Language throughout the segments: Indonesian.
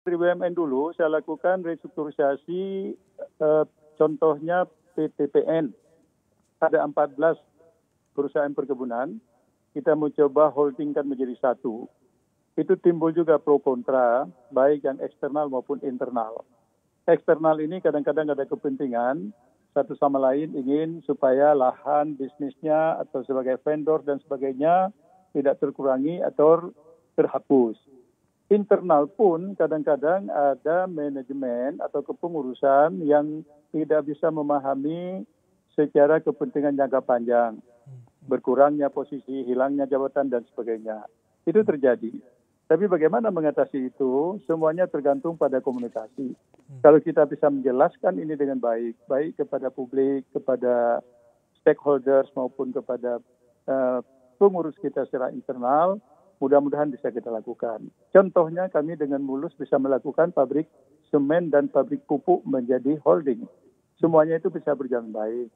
Dari BUMN dulu saya lakukan restrukturisasi, contohnya PTPN. Ada 14 perusahaan perkebunan, kita mencoba holdingkan menjadi satu. Itu timbul juga pro kontra, baik yang eksternal maupun internal. Eksternal ini kadang-kadang ada kepentingan, satu sama lain ingin supaya lahan bisnisnya atau sebagai vendor dan sebagainya tidak terkurangi atau terhapus. Internal pun kadang-kadang ada manajemen atau kepengurusan yang tidak bisa memahami secara kepentingan jangka panjang. Berkurangnya posisi, hilangnya jabatan dan sebagainya. Itu terjadi. Tapi bagaimana mengatasi itu? Semuanya tergantung pada komunikasi. Kalau kita bisa menjelaskan ini dengan baik, baik kepada publik, kepada stakeholders maupun kepada pengurus kita secara internal, mudah-mudahan bisa kita lakukan. Contohnya kami dengan mulus bisa melakukan pabrik semen dan pabrik pupuk menjadi holding. Semuanya itu bisa berjalan baik.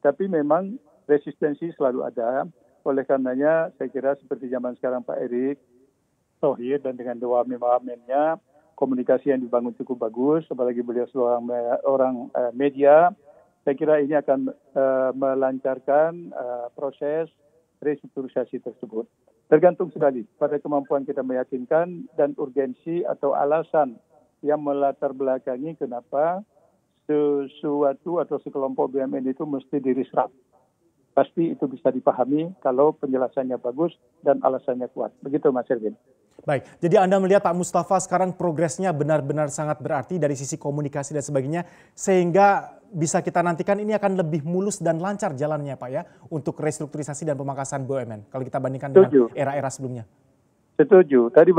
Tapi memang resistensi selalu ada. Oleh karenanya saya kira seperti zaman sekarang Pak Erik Thohir dan dengan dua wamennya komunikasi yang dibangun cukup bagus. Apalagi beliau seorang media. Saya kira ini akan melancarkan proses restrukturisasi tersebut. Tergantung sekali pada kemampuan kita meyakinkan dan urgensi atau alasan yang melatar belakangi kenapa sesuatu atau sekelompok BUMN itu mesti dirisrap. Pasti itu bisa dipahami kalau penjelasannya bagus dan alasannya kuat. Begitu Mas Erwin. Baik, jadi Anda melihat Pak Mustafa sekarang progresnya benar-benar sangat berarti dari sisi komunikasi dan sebagainya, sehingga bisa kita nantikan ini akan lebih mulus dan lancar jalannya Pak ya, untuk restrukturisasi dan pemangkasan BUMN, kalau kita bandingkan dengan era-era sebelumnya. Setuju. Tadi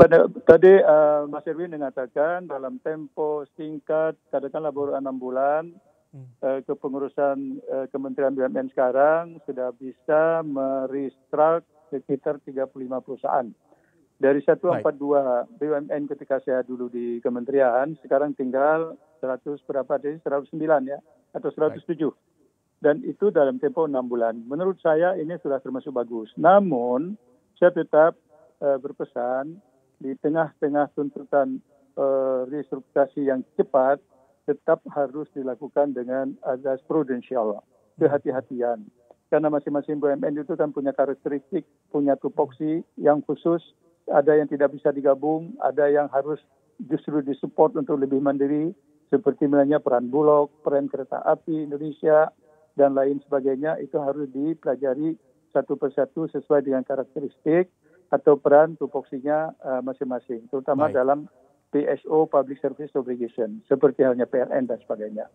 Mas Erwin mengatakan dalam tempo singkat, katakanlah baru 6 bulan, kepengurusan Kementerian BUMN sekarang sudah bisa merestruct sekitar 35 perusahaan. Dari 142 BUMN ketika saya dulu di kementerian, sekarang tinggal 109 ya, atau 107. Dan itu dalam tempo 6 bulan. Menurut saya ini sudah termasuk bagus. Namun, saya tetap berpesan di tengah-tengah tuntutan restrukturisasi yang cepat, tetap harus dilakukan dengan azas prudensial, kehati-hatian. Karena masing-masing BUMN itu kan punya karakteristik, punya tupoksi yang khusus, ada yang tidak bisa digabung, ada yang harus justru disupport untuk lebih mandiri, seperti misalnya peran Bulog, peran kereta api Indonesia, dan lain sebagainya, itu harus dipelajari satu persatu sesuai dengan karakteristik atau peran tupoksinya masing-masing, terutama dalam PSO, Public Service Obligation, seperti halnya PLN dan sebagainya.